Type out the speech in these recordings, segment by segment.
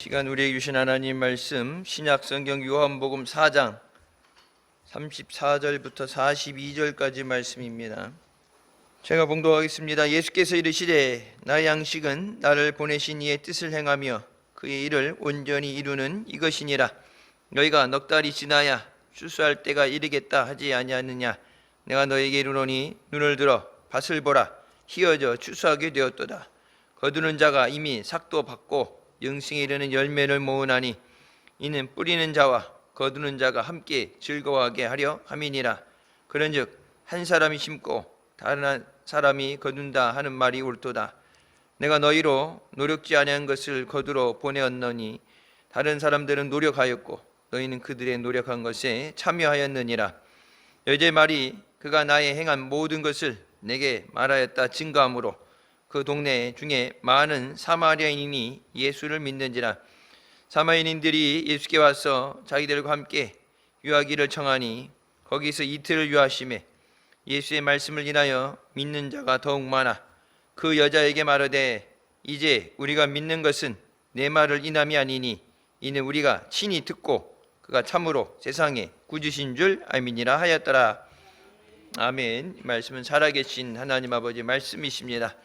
시간 우리에게 주신 하나님 말씀 신약 성경 요한복음 4장 34절부터 42절까지 말씀입니다. 제가 봉독하겠습니다. 예수께서 이르시되 나의 양식은 나를 보내신 이의 뜻을 행하며 그의 일을 온전히 이루는 이것이니라. 너희가 넉 달이 지나야 추수할 때가 이르겠다 하지 아니하느냐. 내가 너희에게 이르노니 눈을 들어 밭을 보라. 희어져 추수하게 되었도다. 거두는 자가 이미 삭도 받고 영생에 이르는 열매를 모으나니 이는 뿌리는 자와 거두는 자가 함께 즐거워하게 하려 함이니라. 그런즉 한 사람이 심고 다른 사람이 거둔다 하는 말이 옳도다. 내가 너희로 노력지 아니한 것을 거두러 보내었노니 다른 사람들은 노력하였고 너희는 그들의 노력한 것에 참여하였느니라. 여자의 말이 그가 나의 행한 모든 것을 내게 말하였다 증거하므로 그 동네 중에 많은 사마리아인이 예수를 믿는지라. 사마리아인들이 예수께 와서 자기들과 함께 유하기를 청하니 거기서 이틀을 유하심에 예수의 말씀을 인하여 믿는 자가 더욱 많아 그 여자에게 말하되 이제 우리가 믿는 것은 내 말을 인함이 아니니 이는 우리가 친히 듣고 그가 참으로 세상에 구주신 줄 알미니라 하였더라. 아멘. 이 말씀은 살아계신 하나님 아버지 말씀이십니다.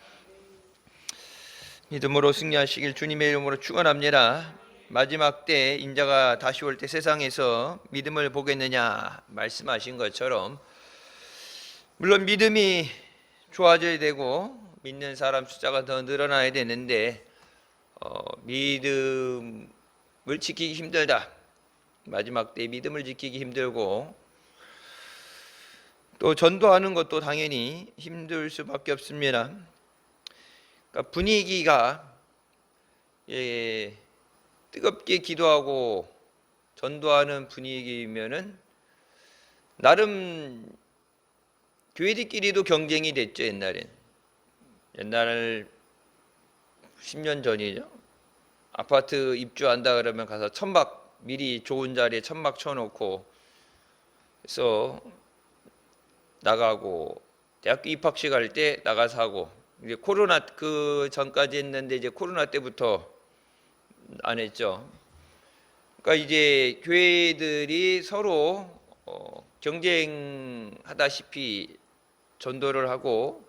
믿음으로 승리하시길 주님의 이름으로 축원합니다. 마지막 때 인자가 다시 올 때 세상에서 믿음을 보겠느냐 말씀하신 것처럼 물론 믿음이 좋아져야 되고 믿는 사람 숫자가 더 늘어나야 되는데 믿음을 지키기 힘들다. 마지막 때 믿음을 지키기 힘들고 또 전도하는 것도 당연히 힘들 수밖에 없습니다. 그러니까 분위기가 뜨겁게 기도하고 전도하는 분위기면은 나름 교회들끼리도 경쟁이 됐죠. 옛날 10년 전이죠. 아파트 입주한다 그러면 가서 천막 미리 좋은 자리에 천막 쳐놓고 그래서 나가고 대학교 입학식 할 때 나가서 하고 이제 코로나 그 전까지 했는데 이제 코로나 때부터 안 했죠. 그러니까 이제 교회들이 서로 경쟁하다시피 전도를 하고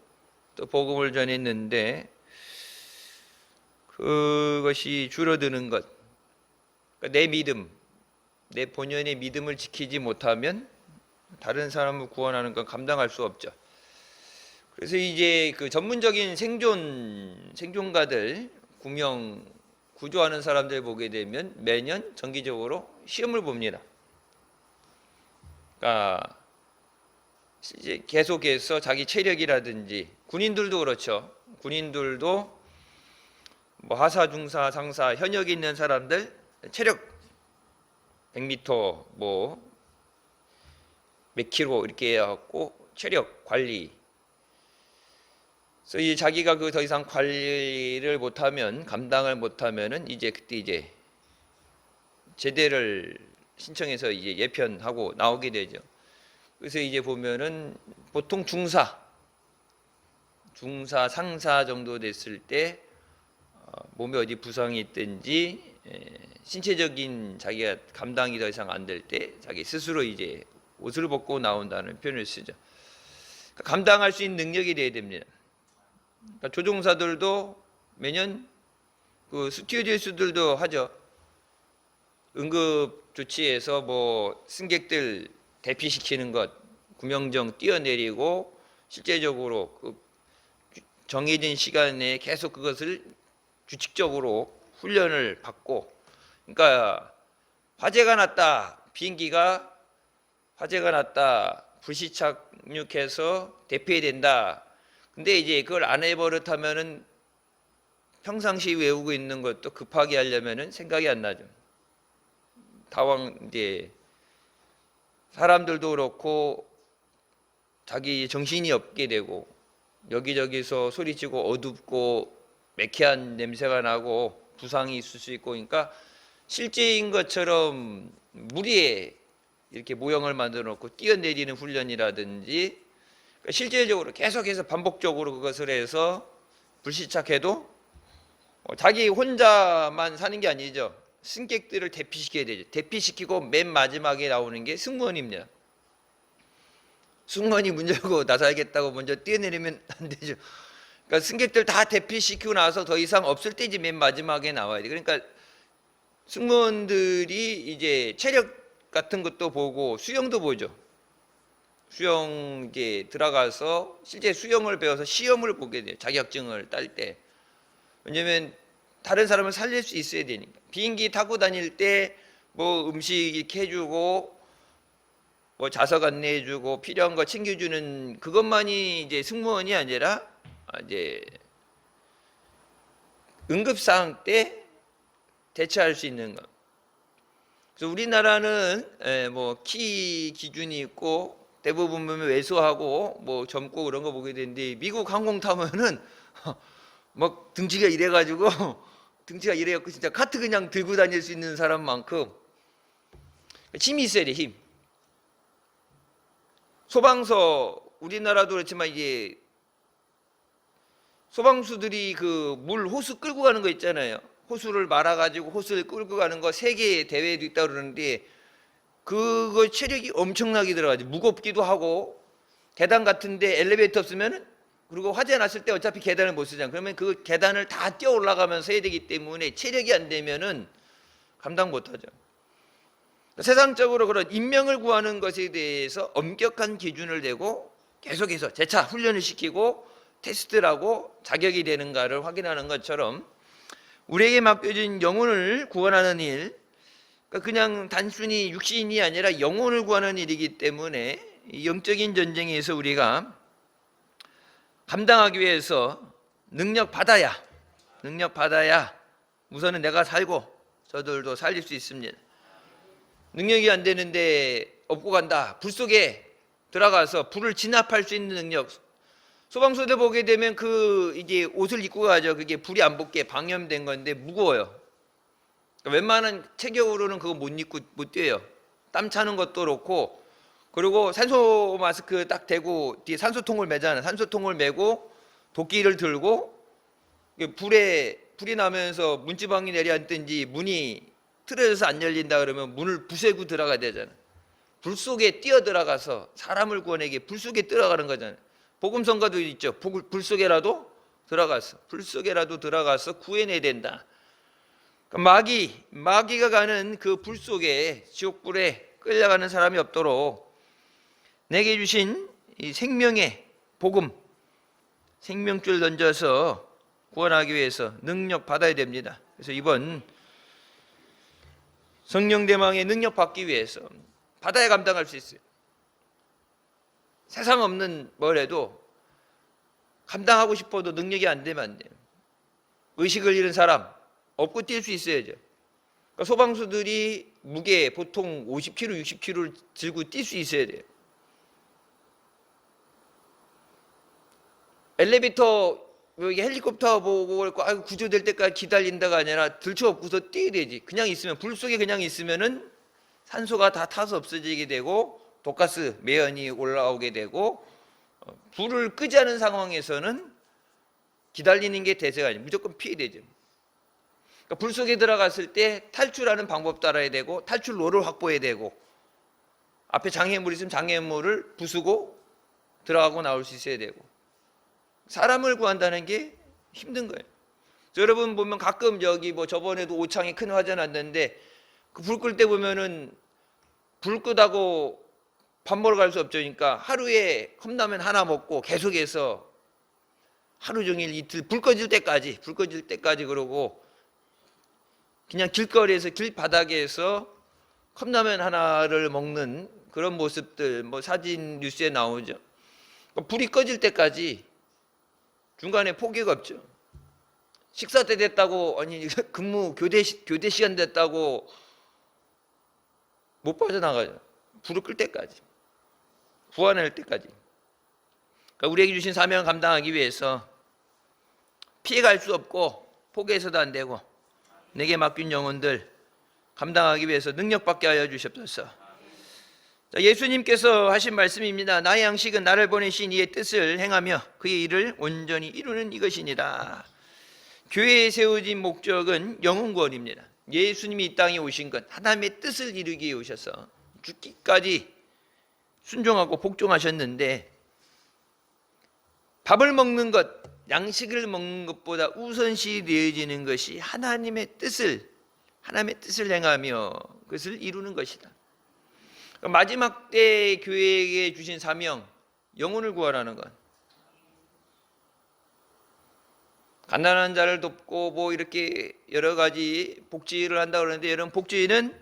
또 복음을 전했는데 그것이 줄어드는 것. 그러니까 내 믿음, 내 본연의 믿음을 지키지 못하면 다른 사람을 구원하는 건 감당할 수 없죠. 그래서 이제 그 전문적인 생존가들 구조하는 사람들 보게 되면 매년 정기적으로 시험을 봅니다. 그러니까 이제 계속해서 자기 체력이라든지 군인들도 그렇죠. 군인들도 뭐 하사, 중사, 상사 현역에 있는 사람들 체력 100m 뭐 몇 킬로 이렇게 해갖고 체력 관리. 그래서 이 자기가 그 더 이상 관리를 못하면 감당을 못하면은 이제 그때 이제 제대를 신청해서 이제 예편하고 나오게 되죠. 그래서 이제 보면은 보통 중사, 상사 정도 됐을 때 몸에 어디 부상이 있든지 신체적인 자기가 감당이 더 이상 안 될 때 자기 스스로 이제 옷을 벗고 나온다는 표현을 쓰죠. 그러니까 감당할 수 있는 능력이 돼야 됩니다. 그러니까 조종사들도 매년 그 스튜어디스들도 하죠. 응급 조치에서 뭐 승객들 대피시키는 것, 구명정 뛰어내리고 실제적으로 그 정해진 시간에 계속 그것을 규칙적으로 훈련을 받고, 그러니까 화재가 났다, 비행기가 화재가 났다, 불시 착륙해서 대피해야 된다. 근데 이제 그걸 안 해버릇하면은 평상시 외우고 있는 것도 급하게 하려면은 생각이 안 나죠. 이제 사람들도 그렇고 자기 정신이 없게 되고 여기저기서 소리치고 어둡고 매캐한 냄새가 나고 부상이 있을 수 있고, 그러니까 실제인 것처럼 무리에 이렇게 모형을 만들어 놓고 뛰어내리는 훈련이라든지 실질적으로 계속해서 반복적으로 그것을 해서 불시착해도 자기 혼자만 사는 게 아니죠. 승객들을 대피시켜야 되죠. 대피시키고 맨 마지막에 나오는 게 승무원입니다. 승무원이 문 열고 나서야겠다고 먼저 뛰어내리면 안 되죠. 그러니까 승객들 다 대피시키고 나서 더 이상 없을 때 이제 맨 마지막에 나와야 돼. 그러니까 승무원들이 이제 체력 같은 것도 보고 수영도 보죠. 수영 이제 들어가서 실제 수영을 배워서 시험을 보게 돼요. 자격증을 딸 때. 왜냐면 다른 사람을 살릴 수 있어야 되니까. 비행기 타고 다닐 때 뭐 음식 이렇게 해주고 뭐 좌석 안내해주고 필요한 거 챙겨주는 그것만이 이제 승무원이 아니라 이제 응급 상황 때 대처할 수 있는 거. 그래서 우리나라는 뭐 키 기준이 있고 대부분 보면 왜소하고 뭐 젊고 그런 거 보게 되는데 미국 항공 타면은 막 등치가 이래가지고 등치가 이래갖고 진짜 카트 그냥 들고 다닐 수 있는 사람만큼 힘이 있어야 돼. 힘. 소방서 우리나라도 그렇지만 이게 소방수들이 그 물 호수 끌고 가는 거 있잖아요. 호수를 말아가지고 호수를 끌고 가는 거 세계 대회도 있다고 그러는데 그거 체력이 엄청나게 들어가죠. 무겁기도 하고 계단 같은데 엘리베이터 없으면 그리고 화재 났을 때 어차피 계단을 못 쓰잖아요. 그러면 그 계단을 다 뛰어 올라가면서 해야 되기 때문에 체력이 안 되면은 감당 못 하죠. 세상적으로 그런 인명을 구하는 것에 대해서 엄격한 기준을 대고 계속해서 재차 훈련을 시키고 테스트를 하고 자격이 되는가를 확인하는 것처럼 우리에게 맡겨진 영혼을 구원하는 일, 그냥 단순히 육신이 아니라 영혼을 구하는 일이기 때문에 영적인 전쟁에서 우리가 감당하기 위해서 능력 받아야 우선은 내가 살고 저들도 살릴 수 있습니다. 능력이 안 되는데 업고 간다. 불 속에 들어가서 불을 진압할 수 있는 능력. 소방서들 보게 되면 이게 옷을 입고 가죠. 그게 불이 안 붙게 방염된 건데 무거워요. 웬만한 체격으로는 그거 못 입고 못 뛰어요. 땀 차는 것도 그렇고, 그리고 산소 마스크 딱 대고 뒤에 산소통을 매잖아요. 산소통을 메고 도끼를 들고 불이 나면서 문지방이 내려앉든지 문이 틀어져서 안 열린다 그러면 문을 부수고 들어가야 되잖아요. 불 속에 뛰어 들어가서 사람을 구원하기 불 속에 들어가는 거잖아요. 복음성가도 있죠. 불 속에라도 들어가서 구해내야 된다. 마귀가 가는 그 불 속에 지옥불에 끌려가는 사람이 없도록 내게 주신 이 생명의 복음, 생명줄 던져서 구원하기 위해서 능력 받아야 됩니다. 그래서 이번 성령대망의 능력 받기 위해서 받아야 감당할 수 있어요. 세상 없는 뭐래도 감당하고 싶어도 능력이 안 되면 안 돼요. 의식을 잃은 사람 업고 뛸 수 있어야죠. 그러니까 소방수들이 무게 보통 50kg, 60kg를 들고 뛸 수 있어야 돼요. 엘리베이터 여기 헬리콥터 보고 구조될 때까지 기다린다가 아니라 들쳐업고서 뛰어야 되지. 그냥 있으면 불 속에 그냥 있으면은 산소가 다 타서 없어지게 되고 독가스 매연이 올라오게 되고 불을 끄지 않은 상황에서는 기다리는 게 대세가 아니에요. 무조건 피해야 되죠. 그러니까 불 속에 들어갔을 때 탈출하는 방법도 알아야 되고 탈출로를 확보해야 되고 앞에 장애물 있으면 장애물을 부수고 들어가고 나올 수 있어야 되고 사람을 구한다는 게 힘든 거예요. 여러분 보면 가끔 여기 뭐 저번에도 오창에 큰 화재 났는데 그 불 끌 때 보면은 불 끄다고 밥 먹으러 갈 수 없으니까 하루에 컵라면 하나 먹고 계속해서 하루 종일 이틀 불 꺼질 때까지 그러고 그냥 길거리에서 길바닥에서 컵라면 하나를 먹는 그런 모습들 뭐 사진 뉴스에 나오죠. 불이 꺼질 때까지 중간에 포기가 없죠. 식사 때 됐다고 아니 근무 교대 시간 됐다고 못 빠져나가죠. 불을 끌 때까지 구원할 때까지. 그러니까 우리에게 주신 사명을 감당하기 위해서 피해갈 수 없고 포기해서도 안 되고 내게 맡긴 영혼들 감당하기 위해서 능력받게 하여 주시옵소서. 자, 예수님께서 하신 말씀입니다. 나의 양식은 나를 보내신 이의 뜻을 행하며 그의 일을 온전히 이루는 이것이니라. 교회에 세워진 목적은 영혼 구원입니다. 예수님이 이 땅에 오신 것, 하나님의 뜻을 이루기 위해 오셔서 죽기까지 순종하고 복종하셨는데, 밥을 먹는 것, 양식을 먹는 것보다 우선시 되어지는 것이 하나님의 뜻을 행하며 그것을 이루는 것이다. 마지막 때 교회에게 주신 사명, 영혼을 구원하는 것. 가난한 자를 돕고 뭐 이렇게 여러 가지 복지를 한다 그러는데, 이런 복지는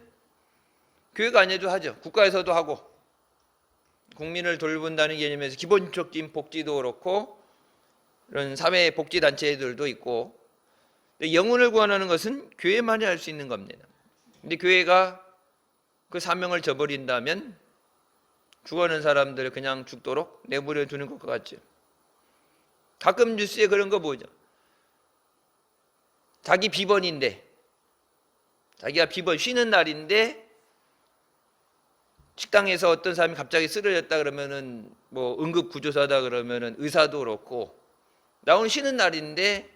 교회가 아니어도 하죠. 국가에서도 하고, 국민을 돌본다는 개념에서 기본적인 복지도 그렇고 이런 사회 복지 단체들도 있고, 영혼을 구원하는 것은 교회만이 할 수 있는 겁니다. 근데 교회가 그 사명을 저버린다면 죽어가는 사람들 그냥 죽도록 내버려 두는 것 같죠. 가끔 뉴스에 그런 거 보죠. 자기 비번인데, 자기가 비번 쉬는 날인데 식당에서 어떤 사람이 갑자기 쓰러졌다 그러면은, 뭐 응급구조사다 그러면은 의사도 그렇고, 나 오늘 쉬는 날인데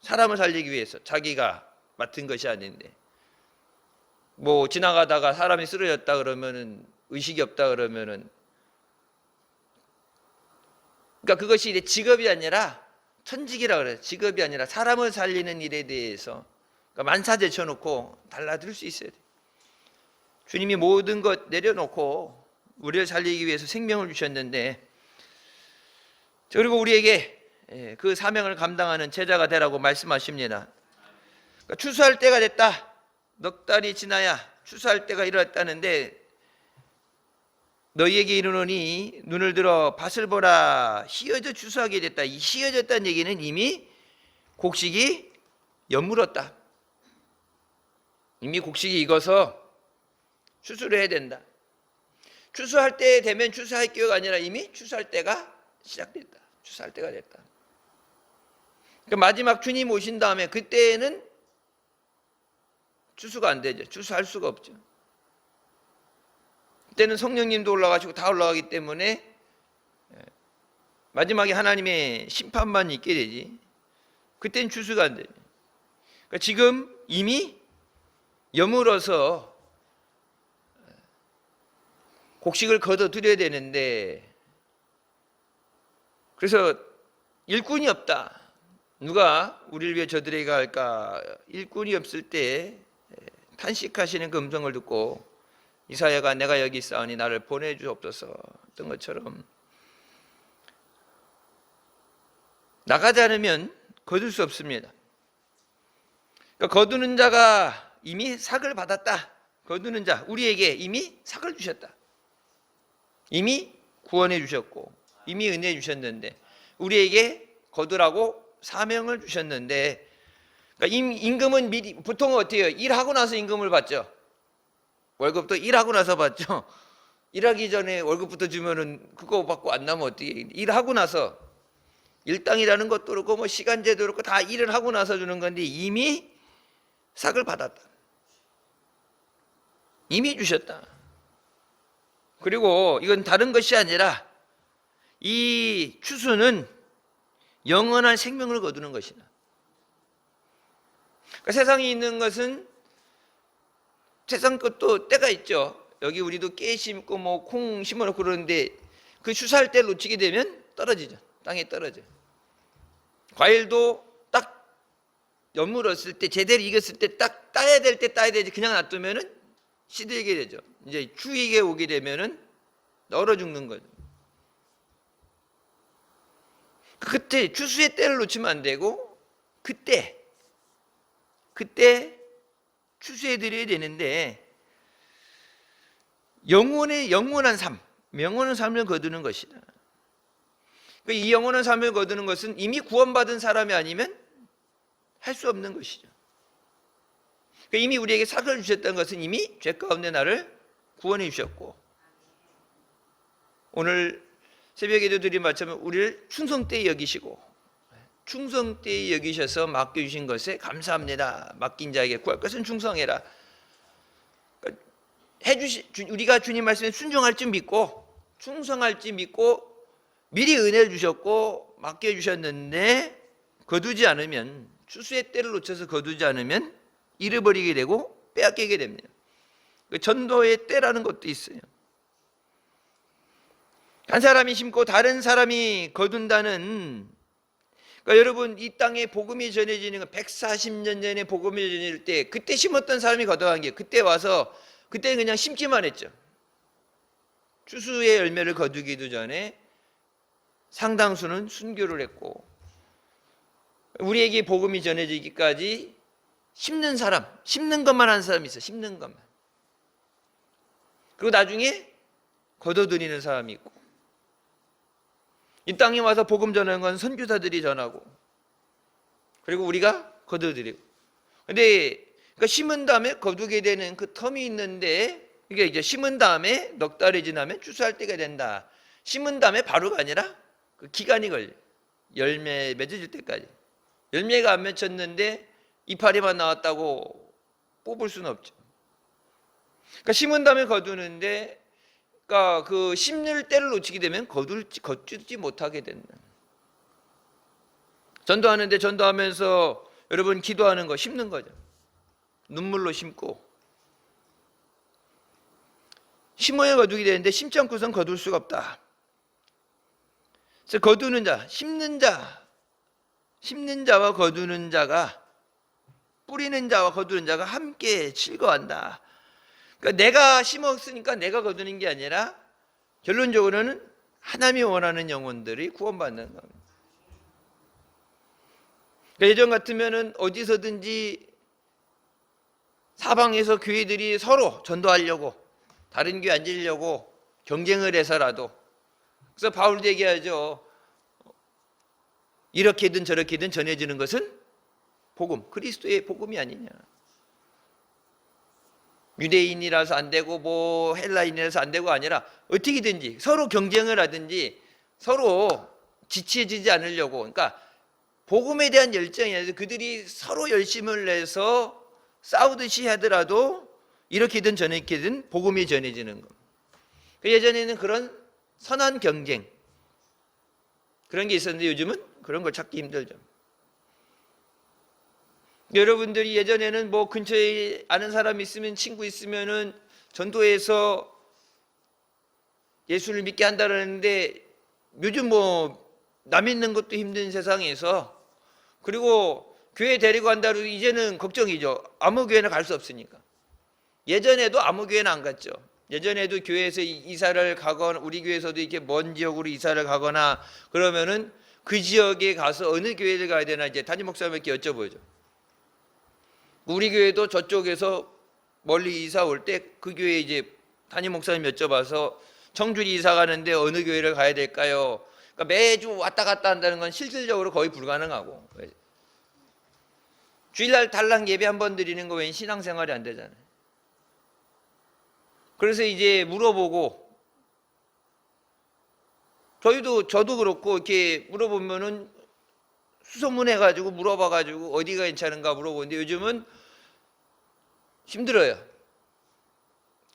사람을 살리기 위해서 자기가 맡은 것이 아닌데, 뭐 지나가다가 사람이 쓰러졌다 그러면은, 의식이 없다 그러면은, 그러니까 그것이 이제 직업이 아니라 천직이라 그래요. 직업이 아니라 사람을 살리는 일에 대해서, 그러니까 만사 제쳐놓고 달라들 수 있어야 돼요. 주님이 모든 것 내려놓고 우리를 살리기 위해서 생명을 주셨는데, 그리고 우리에게 그 사명을 감당하는 제자가 되라고 말씀하십니다. 그러니까 추수할 때가 됐다. 넉 달이 지나야 추수할 때가 이르렀다는데, 너희에게 이르노니 눈을 들어 밭을 보라. 휘어져 추수하게 됐다. 이 휘어졌다는 얘기는 이미 곡식이 여물었다. 이미 곡식이 익어서 추수를 해야 된다. 추수할 때 되면 추수할 기회가 아니라 이미 추수할 때가 시작됐다. 추수할 때가 됐다. 그러니까 마지막 주님 오신 다음에 그때는 추수가 안 되죠. 추수할 수가 없죠. 그때는 성령님도 올라가시고 다 올라가기 때문에 마지막에 하나님의 심판만 있게 되지, 그때는 추수가 안 되죠. 그러니까 지금 이미 여물어서 곡식을 거둬들여야 되는데, 그래서 일꾼이 없다. 누가 우리를 위해 저들에게 할까? 일꾼이 없을 때 탄식하시는 그 음성을 듣고 이사야가 내가 여기 있사오니 나를 보내주옵소서 했던 것처럼, 나가지 않으면 거둘 수 없습니다. 그러니까 거두는 자가 이미 삭을 받았다. 거두는 자, 우리에게 이미 삭을 주셨다. 이미 구원해 주셨고 이미 은혜 주셨는데, 우리에게 거두라고 사명을 주셨는데, 그러니까 임금은 미리, 보통은 어떻게 해요? 일하고 나서 임금을 받죠. 월급도 일하고 나서 받죠. 일하기 전에 월급부터 주면은 그거 받고 안 나면 어떻게 해? 일하고 나서, 일당이라는 것도 그렇고 뭐 시간제도 그렇고 다 일을 하고 나서 주는 건데, 이미 삭을 받았다. 이미 주셨다. 그리고 이건 다른 것이 아니라 이 추수는 영원한 생명을 거두는 것이다. 그러니까 세상에 있는 것은 세상 것도 때가 있죠. 여기 우리도 깨 심고 뭐 콩 심어놓고 그러는데, 그 추수할 때 놓치게 되면 떨어지죠. 땅에 떨어져. 과일도 딱 여물었을 때, 제대로 익었을 때 딱 따야 될 때 따야 되지, 그냥 놔두면은 시들게 되죠. 이제 추위가 오게 되면은 얼어 죽는 거죠. 그때 추수의 때를 놓치면 안 되고, 그때 추수해 드려야 되는데, 영원한 삶을 거두는 것이다. 이 영원한 삶을 거두는 것은 이미 구원받은 사람이 아니면 할 수 없는 것이죠. 이미 우리에게 삭을 주셨던 것은 이미 죄 가운데 나를 구원해 주셨고, 오늘 새벽에도 드린 말처럼 우리를 충성되이 여기시고, 충성되이 여기셔서 맡겨주신 것에 감사합니다. 맡긴 자에게 구할 것은 충성해라. 그러니까 우리가 주님 말씀에 순종할 줄 믿고 충성할 줄 믿고 미리 은혜를 주셨고 맡겨주셨는데, 거두지 않으면 추수의 때를 놓쳐서 거두지 않으면 잃어버리게 되고 빼앗기게 됩니다. 전도의 때라는 것도 있어요. 한 사람이 심고 다른 사람이 거둔다는, 그러니까 여러분, 이 땅에 복음이 전해지는 건 140년 전에 복음이 전해질 때 그때 심었던 사람이 거둬간 게, 그때 와서 그때 그냥 심기만 했죠. 추수의 열매를 거두기도 전에 상당수는 순교를 했고, 우리에게 복음이 전해지기까지 심는 사람, 심는 것만 한 사람이 있어. 심는 것만. 그리고 나중에 거둬들이는 사람이 있고, 이 땅에 와서 복음 전하는 건 선교사들이 전하고, 그리고 우리가 거둬들이고. 근데 그러니까 심은 다음에 거두게 되는 그 텀이 있는데, 이게 이제 심은 다음에 넉 달이 지나면 추수할 때가 된다. 심은 다음에 바로가 아니라 그 기간이 걸려. 열매 맺어질 때까지. 열매가 안 맺혔는데 이파리만 나왔다고 뽑을 수는 없죠. 그러니까 심은 다음에 거두는데, 그러니까 그 심을 때를 놓치게 되면 거두지 못하게 된다. 전도하는데 전도하면서 여러분 기도하는 거 심는 거죠. 눈물로 심고, 심어야 거두게 되는데 심지 않고선 거둘 수가 없다. 그래서 거두는 자, 심는 자와 거두는 자가, 뿌리는 자와 거두는 자가 함께 즐거워한다. 그러니까 내가 심었으니까 내가 거두는 게 아니라 결론적으로는 하나님이 원하는 영혼들이 구원받는 겁니다. 그러니까 예전 같으면은 어디서든지 사방에서 교회들이 서로 전도하려고, 다른 교회 앉으려고 경쟁을 해서라도, 그래서 바울도 얘기하죠. 이렇게든 저렇게든 전해지는 것은 복음, 그리스도의 복음이 아니냐. 유대인이라서 안 되고 뭐 헬라인이라서 안 되고 아니라 어떻게든지 서로 경쟁을 하든지 서로 지치지 않으려고, 그러니까 복음에 대한 열정이 아니라 그들이 서로 열심을 내서 싸우듯이 하더라도 이렇게든 저렇게든 복음이 전해지는 것. 예전에는 그런 선한 경쟁, 그런 게 있었는데 요즘은 그런 걸 찾기 힘들죠. 여러분들이 예전에는 뭐 근처에 아는 사람 있으면, 친구 있으면은 전도해서 예수를 믿게 한다는데, 요즘 뭐 남 믿는 것도 힘든 세상에서, 그리고 교회 데리고 간다고 이제는 걱정이죠. 아무 교회나 갈 수 없으니까. 예전에도 아무 교회나 안 갔죠. 예전에도 교회에서 이사를 가거나, 우리 교회에서도 이렇게 먼 지역으로 이사를 가거나 그러면은 그 지역에 가서 어느 교회를 가야 되나 이제 담임 목사님께 여쭤보죠. 우리 교회도 저쪽에서 멀리 이사 올 때 그 교회 이제 담임 목사님 여쭤봐서 청주리 이사 가는데 어느 교회를 가야 될까요? 그러니까 매주 왔다 갔다 한다는 건 실질적으로 거의 불가능하고, 주일날 달랑 예배 한 번 드리는 거 왠 신앙생활이 안 되잖아요. 그래서 이제 물어보고, 저도 그렇고 이렇게 물어보면은 수소문해가지고 물어봐가지고 어디가 괜찮은가 물어보는데 요즘은 힘들어요.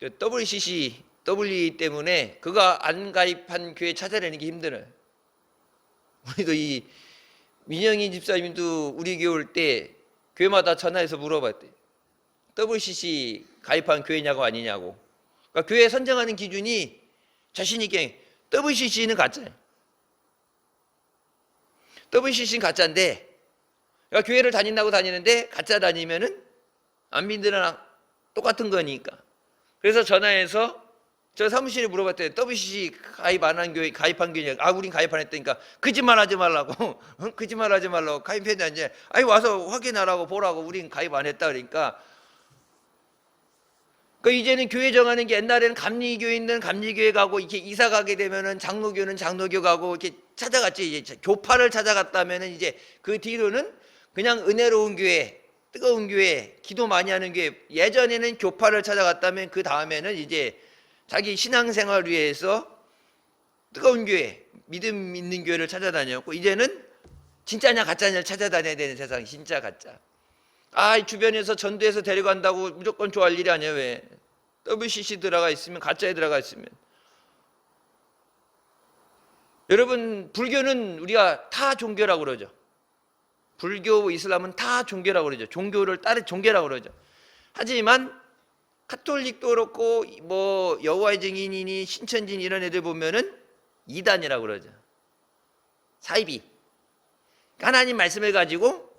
WCC, W 때문에 그거 안 가입한 교회 찾아내는 게 힘들어요. 우리도 이 민영희 집사님도 우리 교회 올 때 교회마다 전화해서 물어봤대. WCC 가입한 교회냐고 아니냐고. 그러니까 교회 선정하는 기준이 자신 있게 WCC는 가짜예요. WCC는 가짜인데, 그러니까 교회를 다닌다고 다니는데 가짜 다니면은 안 믿으나 똑같은 거니까. 그래서 전화해서 저 사무실에 물어봤더니 WCC 가입 안 한 교회, 가입한 교회, 우린 가입 안 했다니까 거짓말하지 말라고, 거짓말하지 말라고. 가입했냐 이제, 와서 확인하라고 보라고. 우린 가입 안 했다 그러니까. 이제는 교회 정하는 게, 옛날에는 감리교회 있는 감리교회 가고, 이렇게 이사 가게 되면은 장로교는 장로교 가고 이렇게 찾아갔지. 이제 교파를 찾아갔다면은 이제 그 뒤로는 그냥 은혜로운 교회, 뜨거운 교회, 기도 많이 하는 교회. 예전에는 교파를 찾아갔다면 그 다음에는 이제 자기 신앙생활 위해서 뜨거운 교회, 믿음 있는 교회를 찾아다녔고, 이제는 진짜냐 가짜냐를 찾아다녀야 되는 세상. 진짜 가짜. 주변에서 전도해서 데려간다고 무조건 좋아할 일이 아니에요. 왜? WCC 들어가 있으면, 가짜에 들어가 있으면. 여러분, 불교는 우리가 타 종교라고 그러죠. 불교, 이슬람은 다 종교라고 그러죠. 종교를 따르 종교라고 그러죠. 하지만 카톨릭도 그렇고 뭐 여호와의 증인이니 신천진 이런 애들 보면은 이단이라고 그러죠. 사이비. 하나님 말씀을 가지고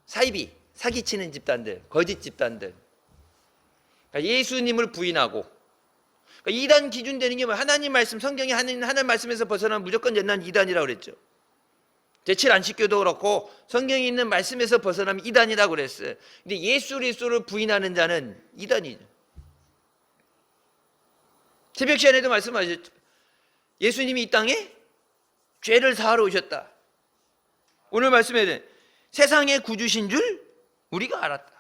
사이비, 사기치는 집단들, 거짓 집단들. 그러니까 예수님을 부인하고. 그러니까 이단 기준 되는 게 뭐야? 하나님 말씀, 성경이 하나님 말씀에서 벗어나면 무조건 옛날 이단이라고 그랬죠. 제칠 안식교도 그렇고 성경에 있는 말씀에서 벗어나면 이단이라고 그랬어요. 근데 예수 그리스도를 부인하는 자는 이단이죠. 새벽 시간에도 말씀하셨죠. 예수님이 이 땅에 죄를 사하러 오셨다. 오늘 말씀에 세상의 구주신 줄 우리가 알았다.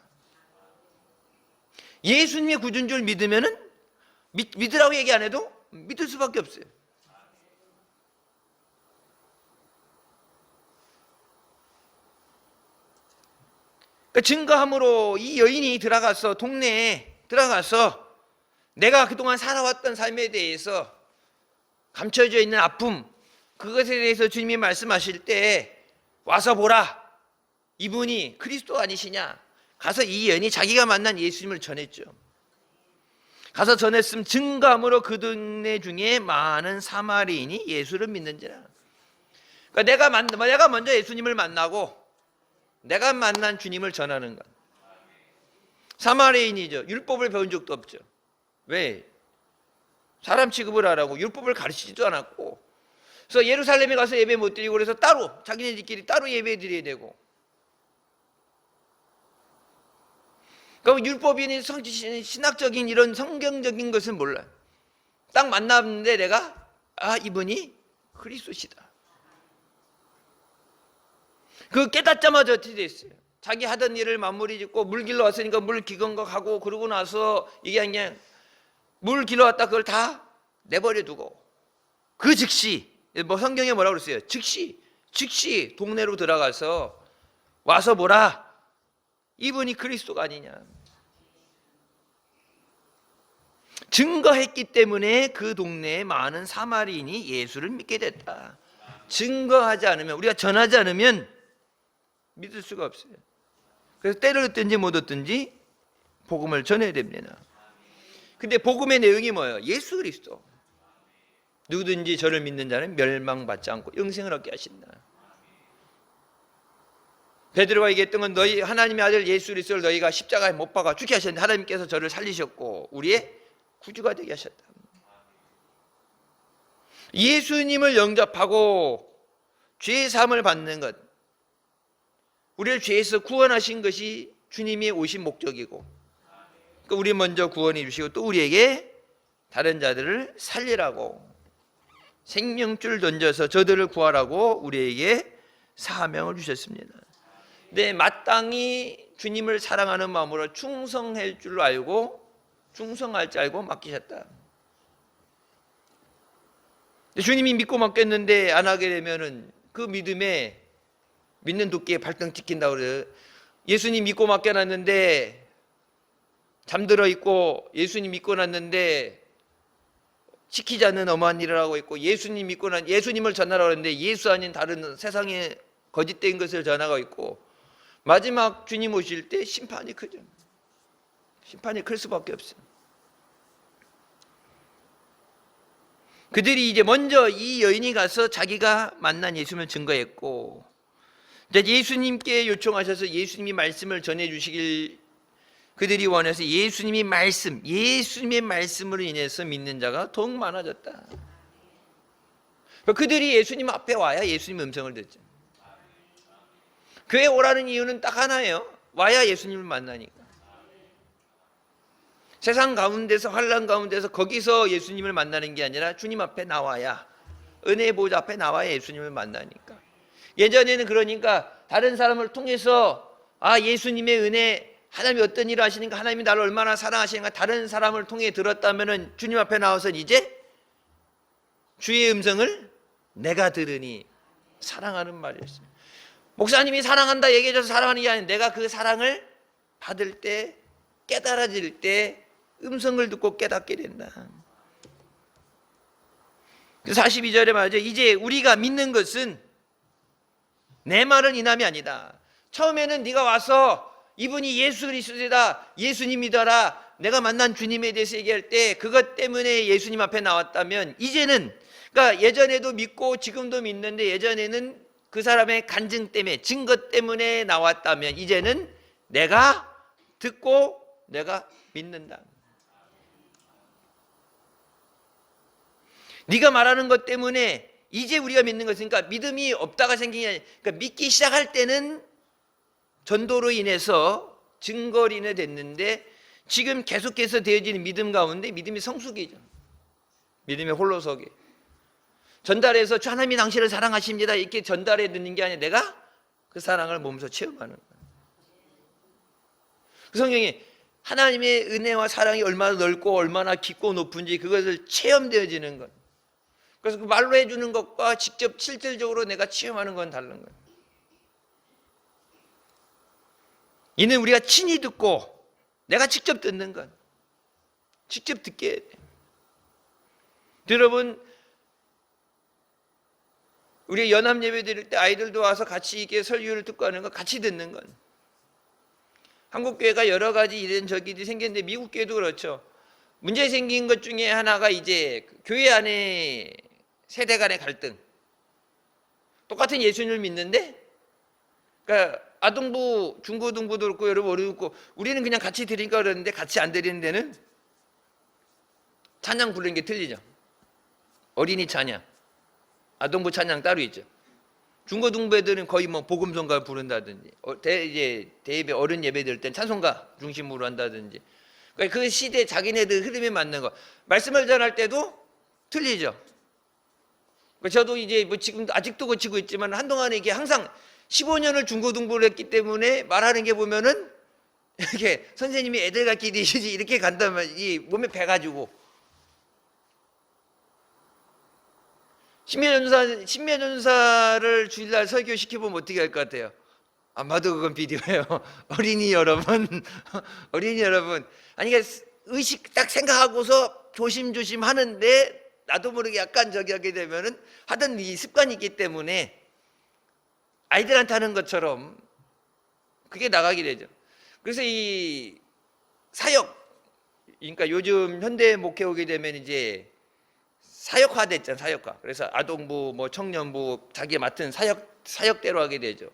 예수님의 구주인 줄 믿으면은 믿으라고 얘기 안 해도 믿을 수밖에 없어요. 그러니까 증거함으로 이 여인이 동네에 들어가서 내가 그동안 살아왔던 삶에 대해서 감춰져 있는 아픔, 그것에 대해서 주님이 말씀하실 때 와서 보라, 이분이 그리스도 아니시냐. 가서 이 여인이 자기가 만난 예수님을 전했죠. 가서 전했으면 증거함으로 그 동네 중에 많은 사마리인이 예수를 믿는지라. 그러니까 내가 먼저 예수님을 만나고 내가 만난 주님을 전하는 것. 사마리인이죠. 율법을 배운 적도 없죠. 왜? 사람 취급을 하라고 율법을 가르치지도 않았고. 그래서 예루살렘에 가서 예배 못 드리고 그래서 따로 자기네들끼리 따로 예배 드려야 되고. 그럼 율법인이 신학적인 이런 성경적인 것을 몰라요. 딱 만났는데 내가 이분이 그리스도시다. 그 깨닫자마자 어떻게 됐어요? 자기 하던 일을 마무리 짓고 물 길러 왔으니까 물 기건거하고 그러고 나서 이게 그냥 물 길러 왔다 그걸 다 내버려 두고 그 즉시 뭐 성경에 뭐라고 그랬어요? 즉시 동네로 들어가서 와서 보라, 이분이 그리스도가 아니냐. 증거했기 때문에 그 동네에 많은 사마리인이 예수를 믿게 됐다. 증거하지 않으면, 우리가 전하지 않으면 믿을 수가 없어요. 그래서 때를 얻든지 못 얻든지 복음을 전해야 됩니다. 근데 복음의 내용이 뭐예요? 예수 그리스도. 누구든지 저를 믿는 자는 멸망받지 않고 영생을 얻게 하신다. 베드로가 얘기했던 건 너희 하나님의 아들 예수 그리스도를 너희가 십자가에 못 박아 죽게 하셨는데 하나님께서 저를 살리셨고 우리의 구주가 되게 하셨다. 예수님을 영접하고 죄 사함을 받는 것, 우리를 죄에서 구원하신 것이 주님이 오신 목적이고, 그러니까 우리 먼저 구원해 주시고 또 우리에게 다른 자들을 살리라고 생명줄 던져서 저들을 구하라고 우리에게 사명을 주셨습니다. 네, 마땅히 주님을 사랑하는 마음으로 충성할 줄 알고 맡기셨다. 주님이 믿고 맡겼는데 안 하게 되면은 그 믿음에 믿는 도끼에 발등 찍힌다고 그래요. 예수님 믿고 맡겨놨는데 잠들어 있고, 예수님 믿고 났는데 시키지 않는 엄한 일을 하고 있고, 예수님을 전하라고 했는데 예수 아닌 다른 세상에 거짓된 것을 전하고 있고, 마지막 주님 오실 때 심판이 크죠. 심판이 클 수밖에 없어요. 그들이 이제 먼저 이 여인이 가서 자기가 만난 예수님을 증거했고, 이제 예수님께 요청하셔서 예수님이 말씀을 전해 주시길 그들이 원해서 예수님의 말씀으로 인해서 믿는 자가 더욱 많아졌다. 그들이 예수님 앞에 와야 예수님 음성을 듣죠. 교회 오라는 이유는 딱 하나예요. 와야 예수님을 만나니까. 세상 가운데서, 환난 가운데서 거기서 예수님을 만나는 게 아니라 주님 앞에 나와야, 은혜의 보좌 앞에 나와야 예수님을 만나니까. 예전에는 그러니까 다른 사람을 통해서 예수님의 은혜, 하나님이 어떤 일을 하시니까, 하나님이 나를 얼마나 사랑하시는가 다른 사람을 통해 들었다면은 주님 앞에 나와서 이제 주의 음성을 내가 들으니, 사랑하는 말이었어요. 목사님이 사랑한다 얘기해줘서 사랑하는 게 아니라 내가 그 사랑을 받을 때, 깨달아질 때 음성을 듣고 깨닫게 된다. 42절에 말이죠. 이제 우리가 믿는 것은 내 말은 이남이 아니다. 처음에는 네가 와서 이분이 예수 그리스도다, 예수님이더라, 내가 만난 주님에 대해서 얘기할 때 그것 때문에 예수님 앞에 나왔다면, 이제는, 그러니까 예전에도 믿고 지금도 믿는데 예전에는 그 사람의 간증 때문에, 증거 때문에 나왔다면, 이제는 내가 듣고 내가 믿는다. 네가 말하는 것 때문에 이제 우리가 믿는 것이니까, 믿음이 없다가 생긴 게 아니라, 그러니까 믿기 시작할 때는 전도로 인해서 증거로 인해 됐는데, 지금 계속해서 되어지는 믿음 가운데 믿음이 성숙이죠. 믿음의 홀로서기. 전달해서 하나님이 당신을 사랑하십니다 이렇게 전달해 듣는 게 아니라 내가 그 사랑을 몸소 체험하는 거예요. 그 성경이 하나님의 은혜와 사랑이 얼마나 넓고 얼마나 깊고 높은지 그것을 체험되어지는 것. 그래서 그 말로 해주는 것과 직접 실질적으로 내가 체험하는 건 다른 거예요. 이는 우리가 친히 듣고 내가 직접 듣는 것. 직접 듣게 해야 돼요. 여러분, 우리 연합 예배 드릴 때 아이들도 와서 같이 이렇게 설교를 듣고 하는 거 같이 듣는 건. 한국 교회가 여러 가지 이런 저기들이 생겼는데 미국 교회도 그렇죠. 문제 생긴 것 중에 하나가 이제 교회 안에 세대 간의 갈등. 똑같은 예수님을 믿는데, 그러니까 아동부, 중고등부도 그렇고 여러분 어른도 그렇고, 우리는 그냥 같이 드리니까 그러는데 같이 안 드리는 데는 찬양 부르는 게 틀리죠. 어린이 찬양, 아동부 찬양 따로 있죠. 중고등부 애들은 거의 뭐 복음성가 부른다든지, 이제 대예배 어른 예배 드릴 땐 찬송가 중심으로 한다든지, 그러니까 그 시대 자기네들 흐름에 맞는 거. 말씀을 전할 때도 틀리죠. 저도 이제 뭐 지금 아직도 거치고 있지만 한동안에 이게 항상 15년을 중고등부를 했기 때문에 말하는 게 보면은 이렇게 선생님이 애들 같기 되시지 이렇게 간다면 이 몸에 배가지고, 신묘전사를 주일날 설교시켜보면 어떻게 할 것 같아요? 아마도 그건 비디오예요. 어린이 여러분, 어린이 여러분. 아니, 그러니까 의식 딱 생각하고서 조심조심 하는데 나도 모르게 약간 저기 하게 되면은 하던 이 습관이 있기 때문에 아이들한테 하는 것처럼 그게 나가게 되죠. 그래서 이 사역, 그러니까 요즘 현대 목회 오게 되면 이제 사역화 됐잖아요. 사역화. 그래서 아동부, 뭐 청년부 자기 맡은 사역대로 하게 되죠.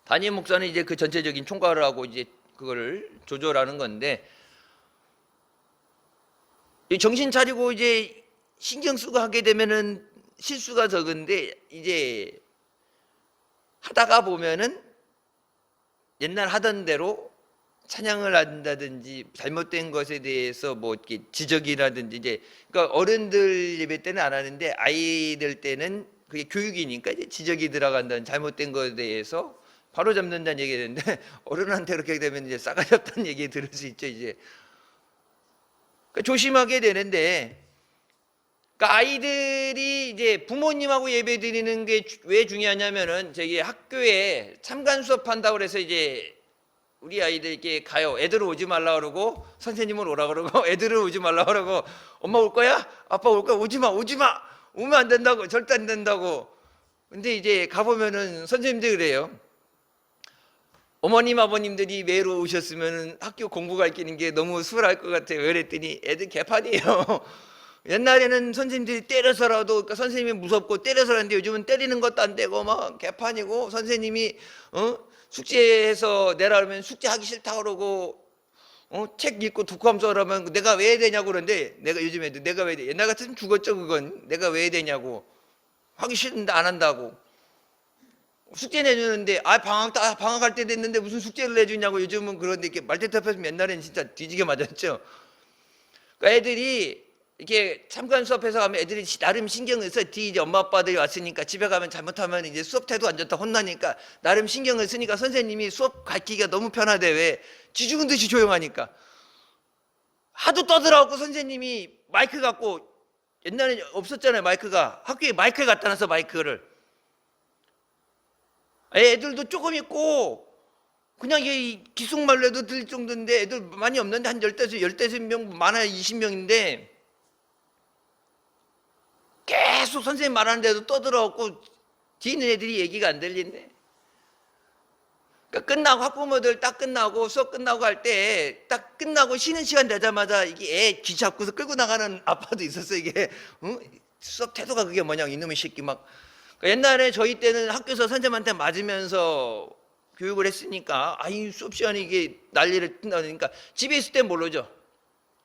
담임 목사는 이제 그 전체적인 총괄을 하고 이제 그거를 조절하는 건데, 정신 차리고 이제 신경 쓰고 하게 되면은 실수가 적은데, 이제 하다가 보면은 옛날 하던 대로 찬양을 한다든지 잘못된 것에 대해서 뭐 이렇게 지적이라든지, 이제 그러니까 어른들 예배 때는 안 하는데 아이들 때는 그게 교육이니까 이제 지적이 들어간다는, 잘못된 것에 대해서 바로 잡는다는 얘기가 되는데, 어른한테 그렇게 되면 이제 싸가지 없다는 얘기 들을 수 있죠. 이제 그러니까 조심하게 되는데, 그러니까 아이들이 이제 부모님하고 예배 드리는 게 왜 중요하냐면은, 저기 학교에 참관 수업한다고 그래서 이제 우리 아이들께 가요. 애들은 오지 말라 그러고 선생님은 오라 그러고, 애들은 오지 말라 그러고, 엄마 올 거야? 아빠 올 거야? 오지 마, 오지 마. 오면 안 된다고, 절대 안 된다고. 근데 이제 가보면은 선생님들이 그래요. 어머님 아버님들이 매로 오셨으면 학교 공부 가르치는 게 너무 수월할 것 같아요. 그랬더니 애들 개판이에요. 옛날에는 선생님들이 때려서라도, 그러니까 선생님이 무섭고 때려서라는데 요즘은 때리는 것도 안 되고 막 개판이고, 선생님이 숙제해서 내라 그러면 숙제하기 싫다 그러고, 책 읽고 독후감 써라면 내가 왜 해야 되냐고 그러는데, 내가 요즘 애들 내가 왜 돼? 옛날 같으면 죽었죠. 그건 내가 왜 해야 되냐고, 하기 싫은데 안 한다고. 숙제 내주는데 방학할 때 됐는데 무슨 숙제를 내주냐고. 요즘은 그런데 이렇게 말대답해서 옛날에는 진짜 뒤지게 맞았죠. 그러니까 애들이 이렇게 참관 수업해서 가면 애들이 나름 신경을 써. 이제 엄마 아빠들이 왔으니까 집에 가면 잘못하면 이제 수업 태도 안 좋다 혼나니까 나름 신경을 쓰니까 선생님이 수업 가르치기가 너무 편하대. 왜? 쥐 죽은 듯이 조용하니까. 하도 떠들어갖고 선생님이 마이크 갖고, 옛날에 없었잖아요 마이크가. 학교에 마이크를 갖다 놨어, 마이크를. 애들도 조금 있고 그냥 이 기숙말로 해도 들릴 정도인데, 애들 많이 없는데 한 15명, 많아야 20명인데 계속 선생님 말하는 데도 떠들어갖고 뒤에 있는 애들이 얘기가 안 들린대. 그러니까 끝나고 학부모들 딱 끝나고 수업 끝나고 할 때 딱 끝나고 쉬는 시간 되자마자 이게 애 귀 잡고서 끌고 나가는 아빠도 있었어. 이게 수업 태도가 그게 뭐냐, 이놈의 새끼 막. 그러니까 옛날에 저희 때는 학교에서 선생님한테 맞으면서 교육을 했으니까 아이 수업 시간에 이게 난리를 핀다니까 집에 있을 땐 모르죠.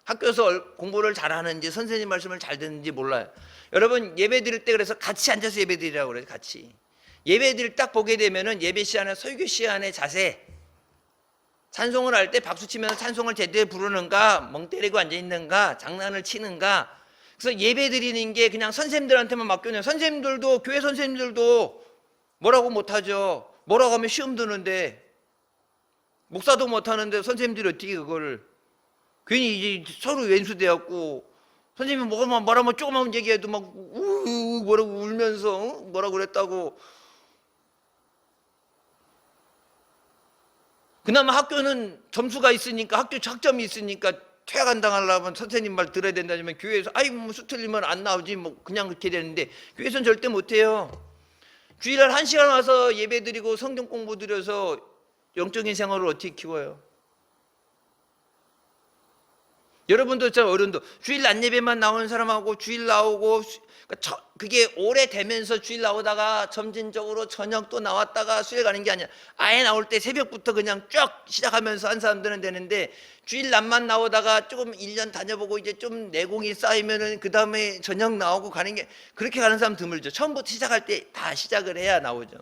학교에서 공부를 잘하는지 선생님 말씀을 잘 듣는지 몰라요. 여러분 예배 드릴 때 그래서 같이 앉아서 예배 드리라고 그래요. 같이 예배 드릴 딱 보게 되면은 예배 시간에 설교 시간의 자세, 찬송을 할 때 박수 치면서 찬송을 제대로 부르는가, 멍 때리고 앉아 있는가, 장난을 치는가. 그래서 예배 드리는 게 그냥 선생님들한테만 맡겨놔요. 선생님들도 교회 선생님들도 뭐라고 못하죠. 뭐라고 하면 시험 드는데 목사도 못하는데 선생님들이 어떻게 그거를 괜히 이제 서로 왼수되었고 선생님이 뭐라면 조그만 얘기해도 막 뭐라고 울면서 뭐라고 그랬다고. 그나마 학교는 점수가 있으니까 학교 학점이 있으니까 퇴학 안 당하려면 선생님 말 들어야 된다면 교회에서 아이 뭐 수 틀리면 안 나오지 뭐 그냥 그렇게 되는데 교회에서는 절대 못해요. 주일날 1시간 와서 예배 드리고 성경 공부 드려서 영적인 생활을 어떻게 키워요? 여러분도 참 어른도 주일 낮 예배만 나오는 사람하고 주일 나오고 그게 오래되면서 주일 나오다가 점진적으로 저녁 또 나왔다가 수요일 가는 게 아니야. 아예 나올 때 새벽부터 그냥 쫙 시작하면서 한 사람들은 되는데 주일 낮만 나오다가 조금 1년 다녀보고 이제 좀 내공이 쌓이면은 그 다음에 저녁 나오고 가는 게 그렇게 가는 사람 드물죠. 처음부터 시작할 때 다 시작을 해야 나오죠.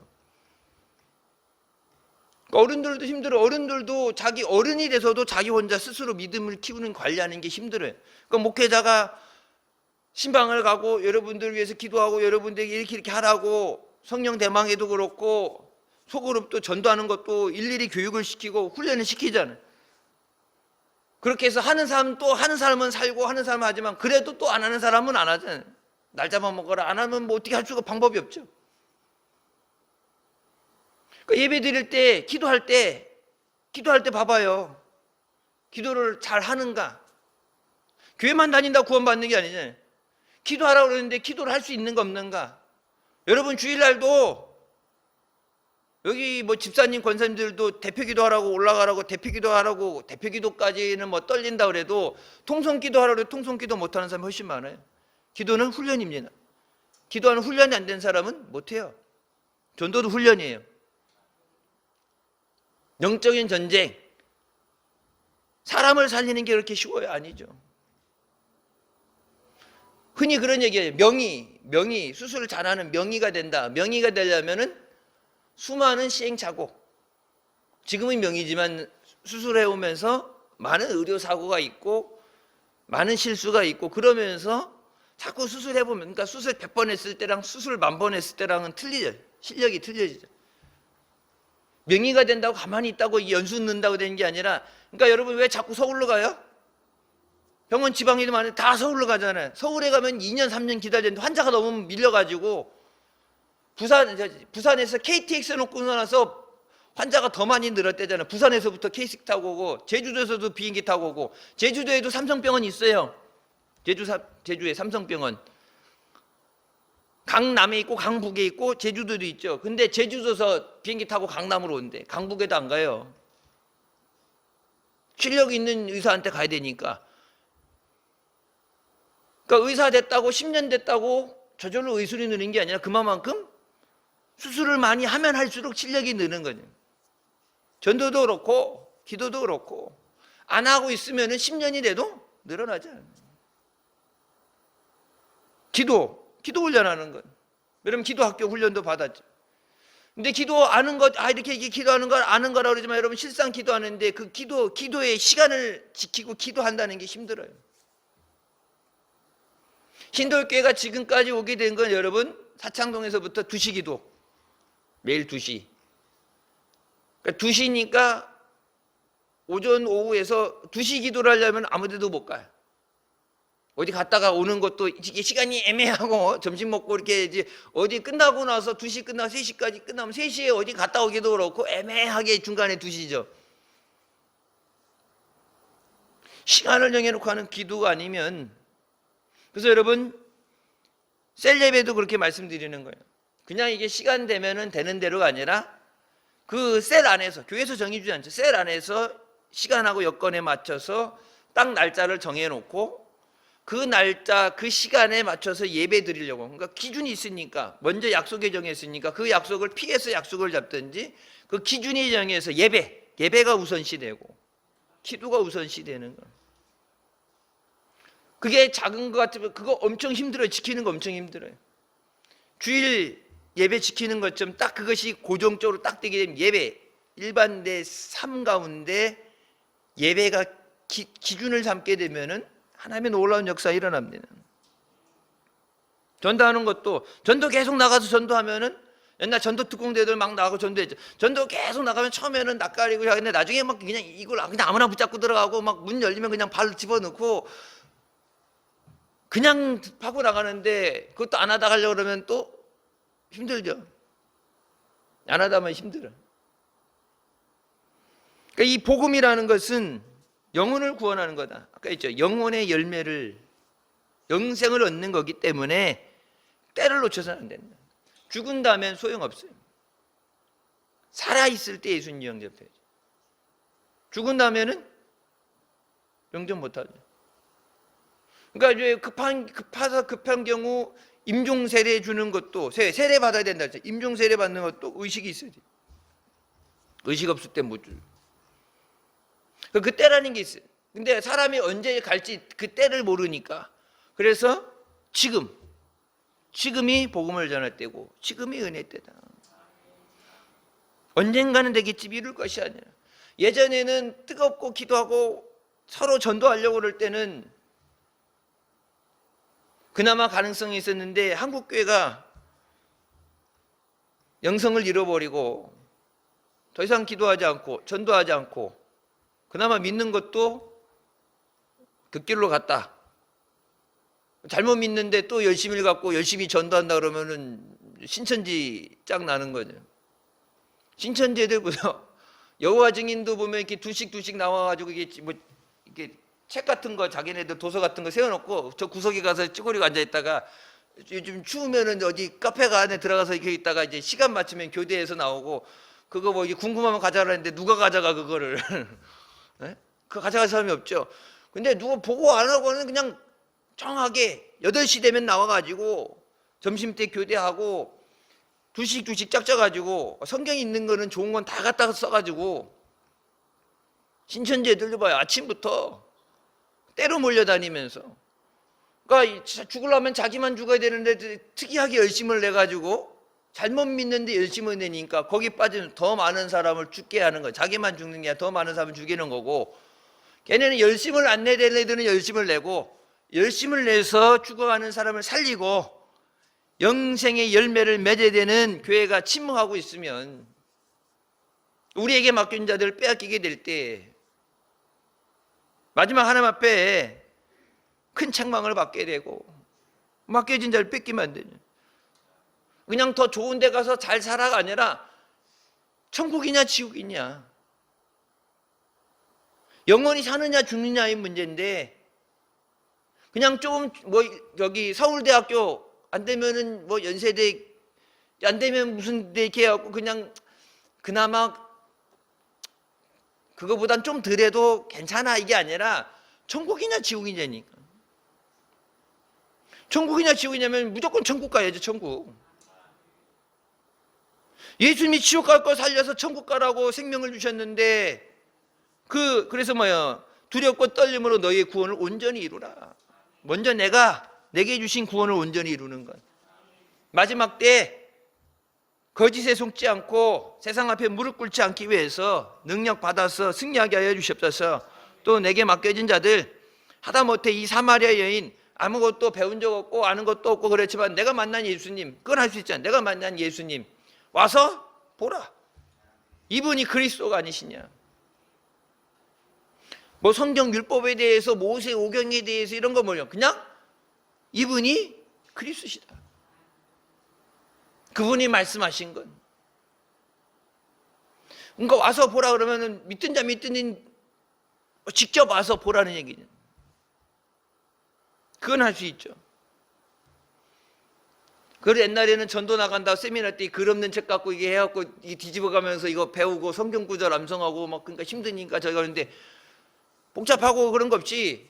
어른들도 힘들어. 어른들도 자기 어른이 돼서도 자기 혼자 스스로 믿음을 키우는 관리하는 게 힘들어요. 그러니까 목회자가 신방을 가고 여러분들 위해서 기도하고 여러분들에게 이렇게 하라고 성령 대망에도 그렇고 소그룹도 전도하는 것도 일일이 교육을 시키고 훈련을 시키잖아요. 그렇게 해서 하는 사람 또 하는 사람은 살고 하는 사람은 하지만 그래도 또 안 하는 사람은 안 하잖아요. 날 잡아먹어라. 안 하면 뭐 어떻게 할 수가 방법이 없죠. 그러니까 예배 드릴 때 기도할 때 봐봐요. 기도를 잘 하는가? 교회만 다닌다고 구원받는 게 아니잖아요. 기도하라고 그러는데 기도를 할 수 있는 거 없는가? 여러분 주일날도 여기 뭐 집사님 권사님들도 대표 기도하라고 올라가라고 대표 기도하라고 대표 기도까지는 뭐 떨린다 그래도 통성 기도하라고 해도 통성 기도 못하는 사람이 훨씬 많아요. 기도는 훈련입니다. 기도하는 훈련이 안 된 사람은 못해요. 전도도 훈련이에요. 영적인 전쟁, 사람을 살리는 게 그렇게 쉬워요? 아니죠. 흔히 그런 얘기예요. 명의, 수술을 잘하는 명의가 된다. 명의가 되려면은 수많은 시행착오, 지금은 명의지만 수술해 오면서 많은 의료사고가 있고 많은 실수가 있고 그러면서 자꾸 수술해 보면, 그러니까 수술 100번 했을 때랑 수술 10,000번 했을 때랑은 틀리죠. 실력이 틀려지죠. 명의가 된다고 가만히 있다고 연수 넣는다고 되는 게 아니라, 그러니까 여러분 왜 자꾸 서울로 가요? 병원 지방에도 많은데 다 서울로 가잖아요. 서울에 가면 2년 3년 기다리는데 환자가 너무 밀려가지고 부산에서 KTX 놓고 나서 환자가 더 많이 늘었대잖아요. 부산에서부터 KTX 타고 오고 제주도에서도 비행기 타고 오고, 제주도에도 삼성병원 있어요. 제주에 삼성병원 강남에 있고 강북에 있고 제주도도 있죠. 근데 제주도에서 비행기 타고 강남으로 온대. 강북에도 안 가요. 실력 있는 의사한테 가야 되니까. 그러니까 의사 됐다고 10년 됐다고 저절로 의술이 느는 게 아니라 그만큼 수술을 많이 하면 할수록 실력이 느는 거죠. 전도도 그렇고 기도도 그렇고 안 하고 있으면 10년이 돼도 늘어나지 않아요. 기도 훈련하는 것. 여러분 기도학교 훈련도 받았죠. 근데 기도 아는 것, 이렇게 기도하는 걸 아는 거라고 그러지만 여러분 실상 기도하는데 그 기도의 시간을 지키고 기도한다는 게 힘들어요. 신도교회가 지금까지 오게 된 건 여러분 사창동에서부터 2시 기도, 매일 2시. 그러니까 2시니까 오전 오후에서 2시 기도를 하려면 아무 데도 못 가요. 어디 갔다가 오는 것도 이게 시간이 애매하고 점심 먹고 이렇게 이제 어디 끝나고 나서 2시 끝나고 3시까지 끝나면 3시에 어디 갔다 오기도 그렇고 애매하게 중간에 2시죠. 시간을 정해놓고 하는 기도가 아니면, 그래서 여러분 셀 예배도 그렇게 말씀드리는 거예요. 그냥 이게 시간 되면은 되는 대로가 아니라 그 셀 안에서, 교회에서 정해주지 않죠. 셀 안에서 시간하고 여건에 맞춰서 딱 날짜를 정해놓고 그 날짜, 그 시간에 맞춰서 예배 드리려고. 그러니까 기준이 있으니까, 먼저 약속에 정했으니까 그 약속을 피해서 약속을 잡든지, 그 기준이 정해서 예배가 우선시되고 기도가 우선시되는 거예요. 그게 작은 것 같으면 그거 엄청 힘들어요. 지키는 거 엄청 힘들어요. 주일 예배 지키는 것처럼 딱 그것이 고정적으로 딱 되게 되면 예배, 일반 내 삶 가운데 예배가 기준을 삼게 되면은 하나님의 놀라운 역사가 일어납니다. 전도하는 것도, 전도 계속 나가서 전도하면은, 옛날 전도 특공대들 막 나가고 전도했죠. 전도 계속 나가면 처음에는 낯가리고, 근데 나중에 막 그냥 이걸 그냥 아무나 붙잡고 들어가고, 막 문 열리면 그냥 발 집어넣고 그냥 하고 나가는데, 그것도 안 하다 가려고 그러면 또 힘들죠. 안 하다 하면 힘들어. 그러니까 이 복음이라는 것은 영혼을 구원하는 거다. 아까 했죠. 영혼의 열매를, 영생을 얻는 거기 때문에 때를 놓쳐서는 안 된다. 죽은 다음엔 소용없어요. 살아있을 때 예수님 영접해야죠. 죽은 다음에는 영접 못하죠. 그러니까 이제 급한 경우 임종 세례 주는 것도, 세례 받아야 된다 했죠. 임종 세례 받는 것도 의식이 있어야 돼요. 의식 없을 때 못 줘요. 그 때라는 게 있어요. 근데 사람이 언제 갈지 그 때를 모르니까, 그래서 지금이 복음을 전할 때고, 지금이 은혜 때다. 언젠가는 되겠지, 미룰 것이 아니라. 예전에는 뜨겁고 기도하고 서로 전도하려고 그럴 때는 그나마 가능성이 있었는데, 한국 교회가 영성을 잃어버리고 더 이상 기도하지 않고 전도하지 않고 그나마 믿는 것도 그 길로 갔다. 잘못 믿는데 또 열심히를 갖고 열심히 전도한다 그러면은 신천지 짝 나는 거죠. 신천지 애들보다 여호와 증인도 보면 이렇게 두씩 나와가지고 이게 책 같은 거, 자기네들 도서 같은 거 세워놓고 저 구석에 가서 찌그리고 앉아 있다가, 요즘 추우면은 어디 카페가 안에 들어가서 이렇게 있다가 이제 시간 맞추면 교대에서 나오고, 그거 뭐 궁금하면 가져가라는데 누가 가져가 그거를? 네? 그거 가져갈 사람이 없죠. 근데 누가 보고 안 하고는 그냥 정하게 8시 되면 나와가지고 점심때 교대하고 두씩 짝져가지고 성경 있는 거는 좋은 건 다 갖다가 써가지고, 신천지 애들도 봐요. 아침부터 때로 몰려다니면서, 그러니까 죽으려면 자기만 죽어야 되는데 특이하게 열심을 내가지고, 잘못 믿는데 열심을 내니까 거기 빠지면 더 많은 사람을 죽게 하는 거예요. 자기만 죽는 게 아니라 더 많은 사람을 죽이는 거고, 걔네는 열심을 안 내는 애들은 열심을 내고, 열심을 내서 죽어가는 사람을 살리고 영생의 열매를 맺어야 되는 교회가 침묵하고 있으면, 우리에게 맡긴 자들을 빼앗기게 될 때 마지막 하나님 앞에 큰 책망을 받게 되고, 맡겨진 자를 뺏기면 안 되죠. 그냥 더 좋은 데 가서 잘 살아가 아니라 천국이냐 지옥이냐, 영원히 사느냐 죽느냐의 문제인데, 그냥 조금 여기 서울대학교 안 되면은 연세대 안 되면 무슨 데 이렇게 해갖고 그냥 그나마 그거보단 좀 덜해도 괜찮아, 이게 아니라 천국이냐 지옥이냐니까. 천국이냐 지옥이냐면 무조건 천국 가야죠. 천국. 예수님이 지옥 갈 거 살려서 천국 가라고 생명을 주셨는데, 그래서 두렵고 떨림으로 너희의 구원을 온전히 이루라. 먼저 내게 주신 구원을 온전히 이루는 것. 마지막 때 거짓에 속지 않고 세상 앞에 무릎 꿇지 않기 위해서 능력 받아서 승리하게 하여 주시옵소서. 또 내게 맡겨진 자들, 하다못해 이 사마리아 여인 아무것도 배운 적 없고 아는 것도 없고 그렇지만 내가 만난 예수님, 그건 할 수 있잖아요. 내가 만난 예수님 와서 보라, 이분이 그리스도가 아니시냐. 성경 율법에 대해서, 모세 오경에 대해서 이런 거 뭐냐, 그냥 이분이 그리스도시다. 그분이 말씀하신 건. 그러니까 와서 보라 그러면은 믿든 자 믿든 직접 와서 보라는 얘기죠. 그건 할 수 있죠. 그 옛날에는 전도 나간다 세미나 때 글 없는 책 갖고 이게 해갖고 이 뒤집어가면서 이거 배우고 성경 구절 암송하고 막 그러니까 힘드니까 저희가 그런데 복잡하고 그런 거 없이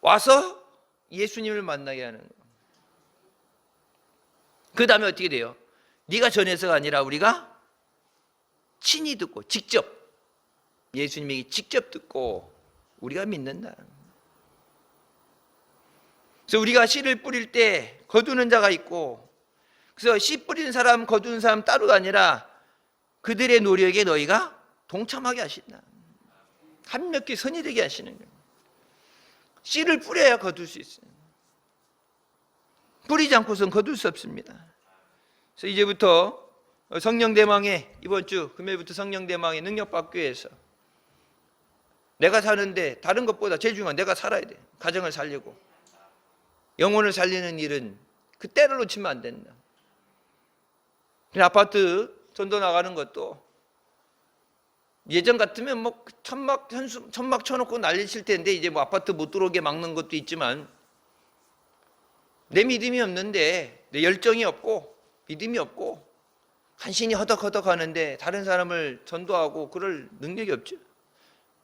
와서 예수님을 만나게 하는 거예요. 그 다음에 어떻게 돼요? 네가 전해서가 아니라 우리가 친히 듣고 직접 예수님에게 직접 듣고 우리가 믿는다. 그래서 우리가 씨를 뿌릴 때 거두는 자가 있고, 그래서 씨 뿌리는 사람 거두는 사람 따로가 아니라 그들의 노력에 너희가 동참하게 하신다. 함께 선이 되게 하시는 거예요. 씨를 뿌려야 거둘 수 있어요. 뿌리지 않고선 거둘 수 없습니다. 그래서 이제부터 성령대망에 이번 주 금요일부터 성령대망에 능력받기 위해서 내가 사는데 다른 것보다 제일 중요한 내가 살아야 돼. 가정을 살리고 영혼을 살리는 일은 그 때를 놓치면 안 된다. 아파트 전도 나가는 것도 예전 같으면 뭐 천막 쳐놓고 난리칠 텐데 이제 뭐 아파트 못 들어오게 막는 것도 있지만 내 믿음이 없는데 내 열정이 없고 믿음이 없고 간신히 허덕허덕 하는데 다른 사람을 전도하고 그럴 능력이 없죠.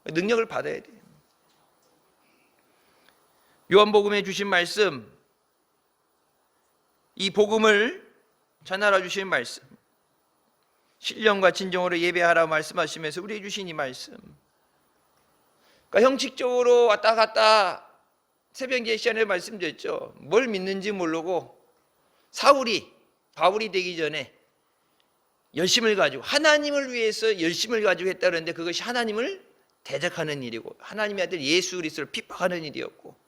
능력을 받아야 돼요. 요한복음에 주신 말씀, 이 복음을 전하라 주신 말씀, 신령과 진정으로 예배하라 말씀하시면서 우리에게 주신 이 말씀, 그러니까 형식적으로 왔다 갔다 새벽기도 시간에 말씀드렸죠. 뭘 믿는지 모르고 바울이 되기 전에 열심을 가지고 하나님을 위해서 열심을 가지고 했다 그러는데 그것이 하나님을 대적하는 일이고 하나님의 아들 예수 그리스도를 핍박하는 일이었고,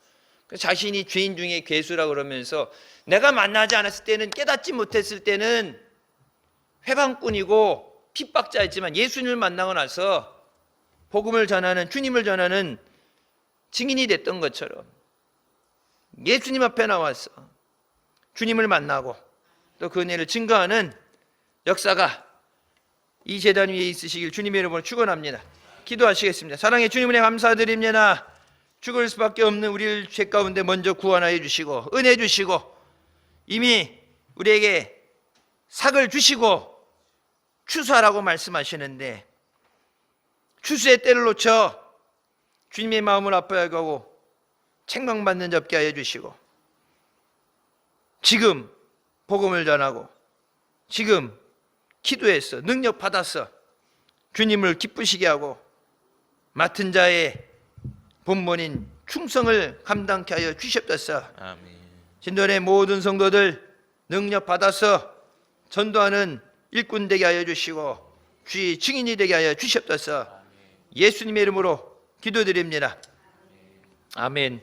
자신이 죄인 중에 괴수라 그러면서 내가 만나지 않았을 때는 깨닫지 못했을 때는 회방꾼이고 핍박자였지만 예수님을 만나고 나서 복음을 전하는 주님을 전하는 증인이 됐던 것처럼 예수님 앞에 나와서 주님을 만나고 또 그 은혜를 증거하는 역사가 이 제단 위에 있으시길 주님의 이름으로 축원합니다. 기도하시겠습니다. 사랑의 주님 은혜 감사드립니다. 죽을 수밖에 없는 우리를 죄 가운데 먼저 구원하여 주시고 은혜 주시고 이미 우리에게 삭을 주시고 추수하라고 말씀하시는데 추수의 때를 놓쳐 주님의 마음을 아파하게 하고 책망받는 잡게 하여 주시고 지금 복음을 전하고 지금 기도해서 능력 받아서 주님을 기쁘시게 하고 맡은 자의 본문인 충성을 감당케 하여 주시옵소서. 아멘. 신도의 모든 성도들 능력 받아서 전도하는 일꾼 되게 하여 주시고 주의 증인이 되게 하여 주시옵소서. 예수님의 이름으로 기도드립니다. 아멘.